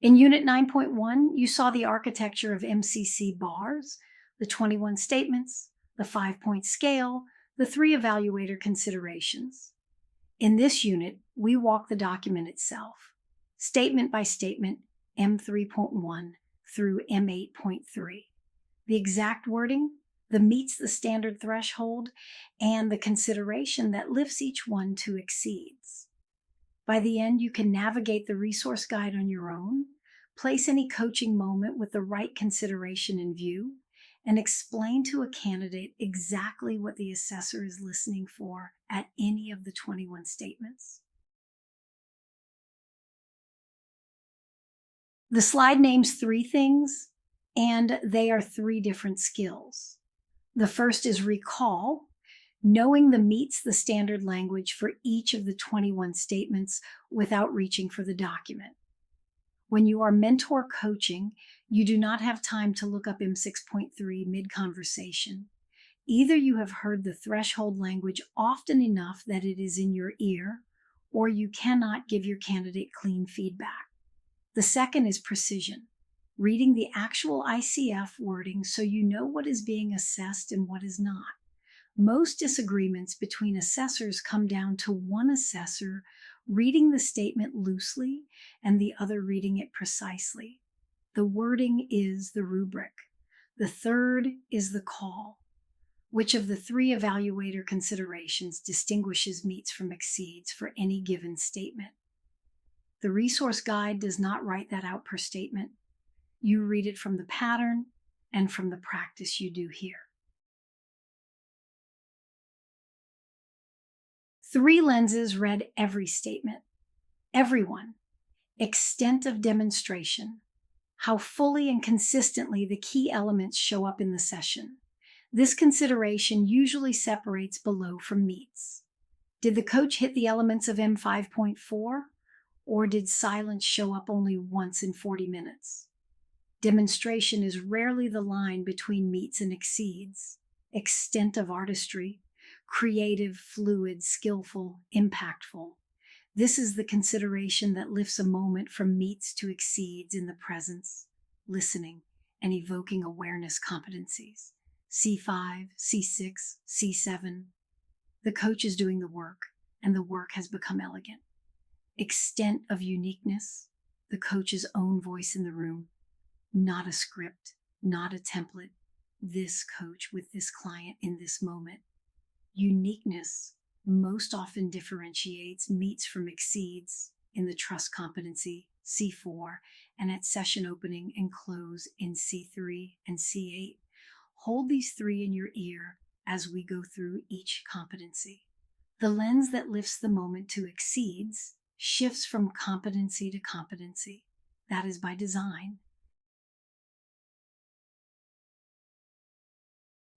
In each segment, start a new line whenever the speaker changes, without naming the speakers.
In Unit 9.1, you saw the architecture of MCC BARS, the 21 statements, the 5-point scale, the 3 evaluator considerations. In this unit, we walk the document itself, statement by statement, M3.1 through M8.3. The exact wording, the meets the standard threshold, and the consideration that lifts each one to exceeds. By the end, you can navigate the resource guide on your own, place any coaching moment with the right consideration in view, and explain to a candidate exactly what the assessor is listening for at any of the 21 statements. The slide names 3 things, and they are 3 different skills. The first is recall, knowing the meets the standard language for each of the 21 statements without reaching for the document. When you are mentor coaching, you do not have time to look up M6.3 mid-conversation. Either you have heard the threshold language often enough that it is in your ear, or you cannot give your candidate clean feedback. The second is precision, reading the actual ICF wording so you know what is being assessed and what is not. Most disagreements between assessors come down to one assessor reading the statement loosely and the other reading it precisely. The wording is the rubric. The third is the call. Which of the 3 evaluator considerations distinguishes meets from exceeds for any given statement? The resource guide does not write that out per statement. You read it from the pattern and from the practice you do here. 3 lenses read every statement. Everyone. Extent of demonstration. How fully and consistently the key elements show up in the session. This consideration usually separates below from meets. Did the coach hit the elements of M5.4, or did silence show up only once in 40 minutes? Demonstration is rarely the line between meets and exceeds. Extent of artistry. Creative, fluid, skillful, impactful. This is the consideration that lifts a moment from meets to exceeds in the presence, listening, and evoking awareness competencies. C5, C6, C7. The coach is doing the work, and the work has become elegant. Extent of uniqueness, the coach's own voice in the room, not a script, not a template. This coach with this client in this moment. Uniqueness most often differentiates meets from exceeds in the trust competency, C4, and at session opening and close in C3 and C8. Hold these 3 in your ear as we go through each competency. The lens that lifts the moment to exceeds shifts from competency to competency. That is by design.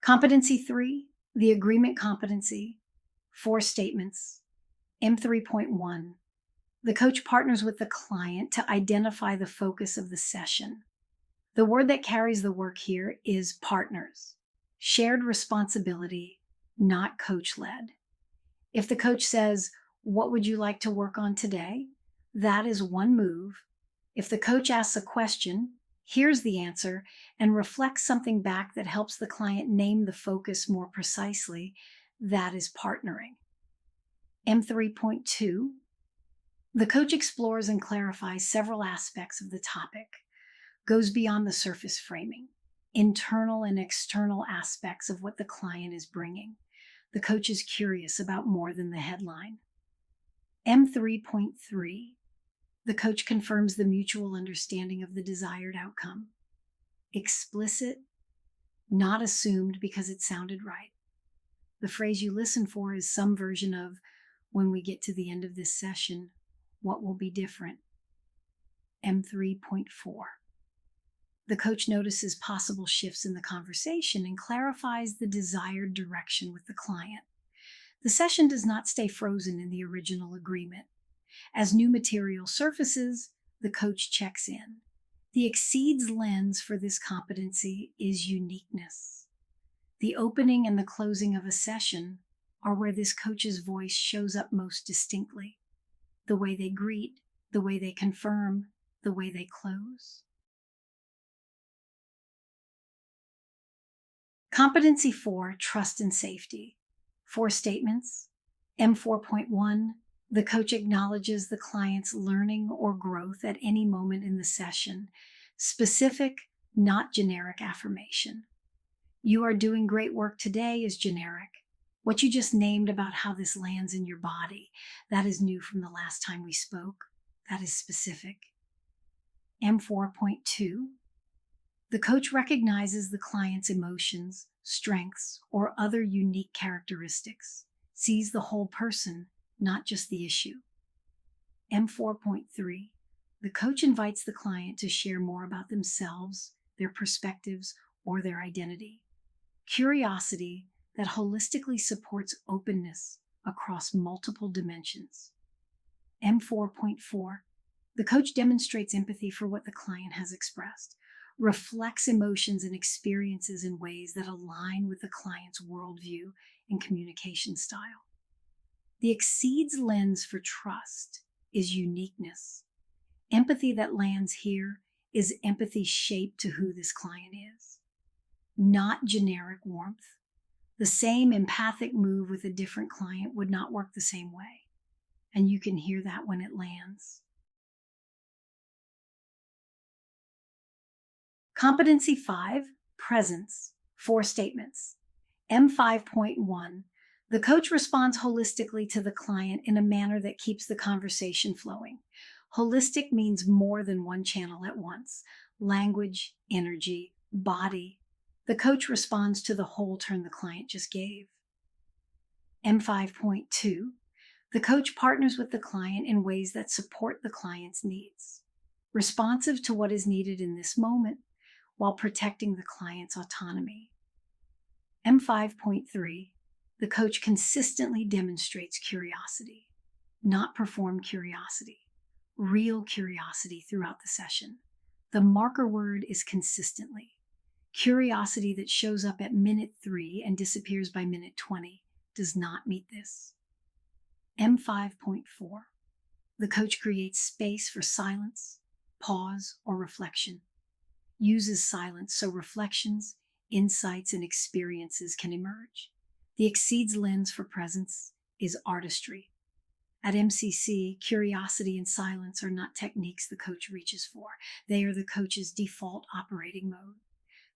Competency 3, the agreement competency, 4 statements. M3.1, the coach partners with the client to identify the focus of the session. The word that carries the work here is partners. Shared responsibility, not coach-led. If the coach says, "What would you like to work on today?" that is one move. If the coach asks a question, hears the answer, and reflects something back that helps the client name the focus more precisely, that is partnering. M3.2, the coach explores and clarifies several aspects of the topic, goes beyond the surface framing, internal and external aspects of what the client is bringing. The coach is curious about more than the headline. M3.3, the coach confirms the mutual understanding of the desired outcome. Explicit, not assumed because it sounded right. The phrase you listen for is some version of, "When we get to the end of this session, what will be different?" M3.4, the coach notices possible shifts in the conversation and clarifies the desired direction with the client. The session does not stay frozen in the original agreement. As new material surfaces, the coach checks in. The exceeds lens for this competency is uniqueness. The opening and the closing of a session are where this coach's voice shows up most distinctly. The way they greet, the way they confirm, the way they close. Competency 4, trust and safety. 4 statements. M4.1, the coach acknowledges the client's learning or growth at any moment in the session. Specific, not generic affirmation. You are doing great work today is generic. What you just named about how this lands in your body, that is new from the last time we spoke. That is specific. M4.2, the coach recognizes the client's emotions, strengths, or other unique characteristics, sees the whole person, not just the issue. M4.3, the coach invites the client to share more about themselves, their perspectives, or their identity. Curiosity that holistically supports openness across multiple dimensions. M4.4, the coach demonstrates empathy for what the client has expressed, reflects emotions and experiences in ways that align with the client's worldview and communication style. The exceeds lens for trust is uniqueness. Empathy that lands here is empathy shaped to who this client is, not generic warmth. The same empathic move with a different client would not work the same way, and you can hear that when it lands. Competency 5, presence, 4 statements. M5.1, the coach responds holistically to the client in a manner that keeps the conversation flowing. Holistic means more than one channel at once. Language, energy, body. The coach responds to the whole turn the client just gave. M5.2, the coach partners with the client in ways that support the client's needs, responsive to what is needed in this moment, while protecting the client's autonomy. M5.3, the coach consistently demonstrates curiosity, not performed curiosity, real curiosity throughout the session. The marker word is consistently. Curiosity that shows up at minute 3 and disappears by minute 20 does not meet this. M5.4, the coach creates space for silence, pause, or reflection. Uses silence so reflections, insights, and experiences can emerge. The exceeds lens for presence is artistry. At MCC, curiosity and silence are not techniques the coach reaches for. They are the coach's default operating mode.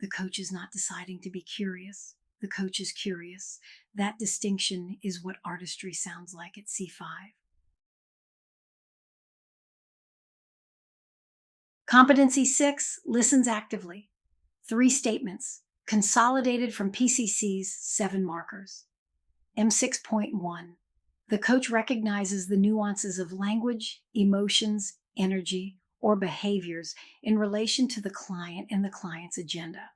The coach is not deciding to be curious. The coach is curious. That distinction is what artistry sounds like at C5. Competency 6, listens actively. 3 statements, consolidated from PCC's 7 markers. M6.1, the coach recognizes the nuances of language, emotions, energy, or behaviors in relation to the client and the client's agenda.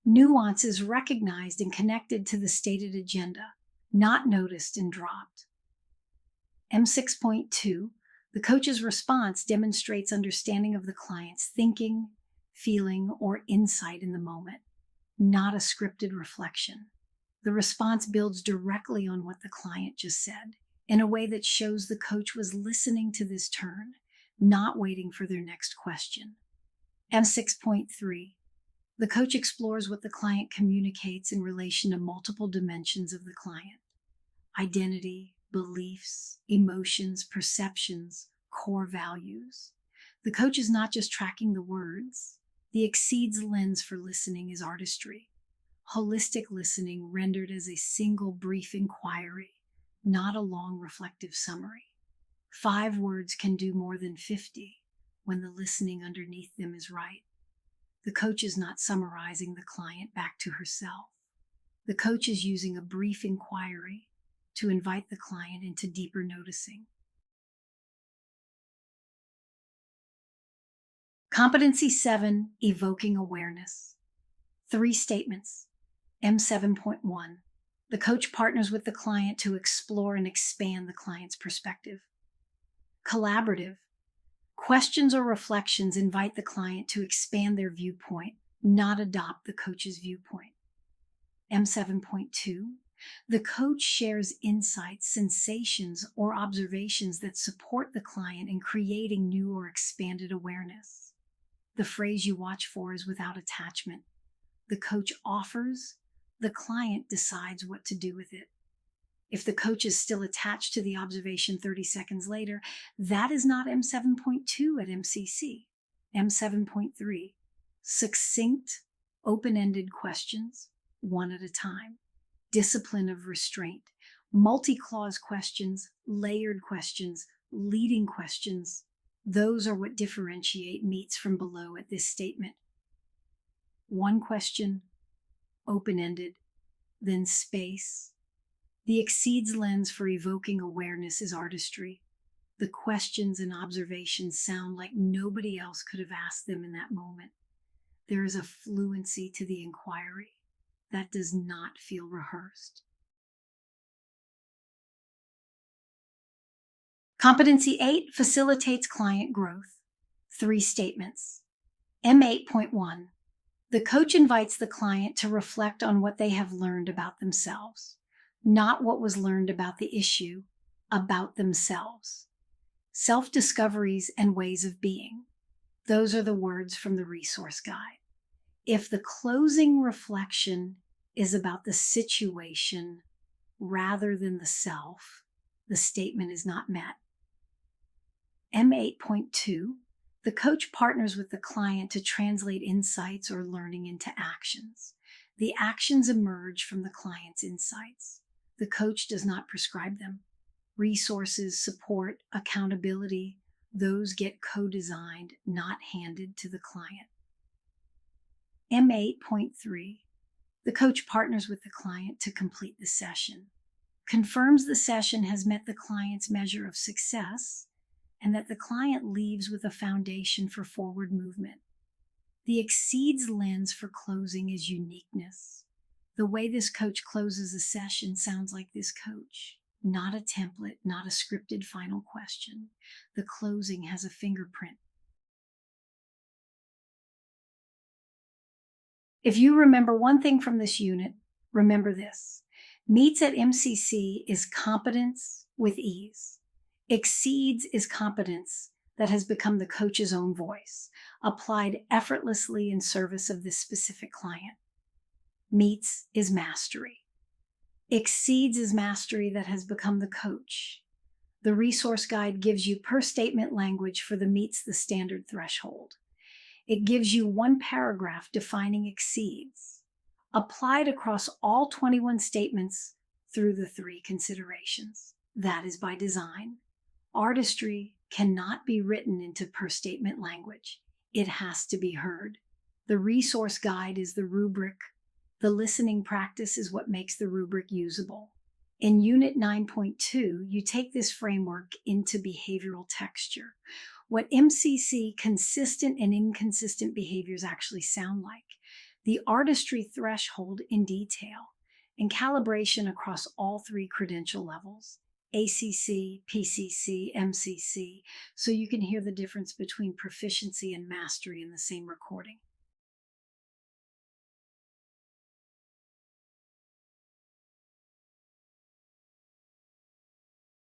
Nuance is recognized and connected to the stated agenda, not noticed and dropped. M6.2, the coach's response demonstrates understanding of the client's thinking, feeling, or insight in the moment, not a scripted reflection. The response builds directly on what the client just said, in a way that shows the coach was listening to this turn, not waiting for their next question. M6.3, the coach explores what the client communicates in relation to multiple dimensions of the client: identity, beliefs, emotions, perceptions, core values. The coach is not just tracking the words. The exceeds lens for listening is artistry. Holistic listening rendered as a single brief inquiry, not a long reflective summary. 5 words can do more than 50 when the listening underneath them is right. The coach is not summarizing the client back to herself. The coach is using a brief inquiry to invite the client into deeper noticing. Competency 7, evoking awareness. 3 statements. M7.1, the coach partners with the client to explore and expand the client's perspective. Collaborative. Questions or reflections invite the client to expand their viewpoint, not adopt the coach's viewpoint. M7.2, The coach shares insights, sensations, or observations that support the client in creating new or expanded awareness. The phrase you watch for is without attachment. The coach offers, the client decides what to do with it. If the coach is still attached to the observation 30 seconds later, that is not M7.2 at MCC. M7.3, succinct, open-ended questions, one at a time. Discipline of restraint, multi-clause questions, layered questions, leading questions. Those are what differentiate meets from below at this statement. One question, open-ended, then space. The exceeds lens for evoking awareness is artistry. The questions and observations sound like nobody else could have asked them in that moment. There is a fluency to the inquiry that does not feel rehearsed. Competency 8 facilitates client growth. 3 statements. M8.1. The coach invites the client to reflect on what they have learned about themselves, not what was learned about the issue, about themselves. Self-discoveries and ways of being. Those are the words from the resource guide. If the closing reflection is about the situation rather than the self, the statement is not met. M8.2, the coach partners with the client to translate insights or learning into actions. The actions emerge from the client's insights. The coach does not prescribe them. Resources, support, accountability, those get co-designed, not handed to the client. M8.3, the coach partners with the client to complete the session, confirms the session has met the client's measure of success, and that the client leaves with a foundation for forward movement. The exceeds lens for closing is uniqueness. The way this coach closes a session sounds like this coach. Not a template, not a scripted final question. The closing has a fingerprint. If you remember one thing from this unit, remember this. Meets at MCC is competence with ease. Exceeds is competence that has become the coach's own voice, applied effortlessly in service of this specific client. Meets is mastery. Exceeds is mastery that has become the coach. The resource guide gives you per statement language for the meets the standard threshold. It gives you one paragraph defining exceeds, applied across all 21 statements through the 3 considerations. That is by design. Artistry cannot be written into per statement language. It has to be heard. The resource guide is the rubric. The listening practice is what makes the rubric usable. In Unit 9.2, you take this framework into behavioral texture, what MCC consistent and inconsistent behaviors actually sound like, the artistry threshold in detail, and calibration across all 3 credential levels, ACC, PCC, MCC, so you can hear the difference between proficiency and mastery in the same recording.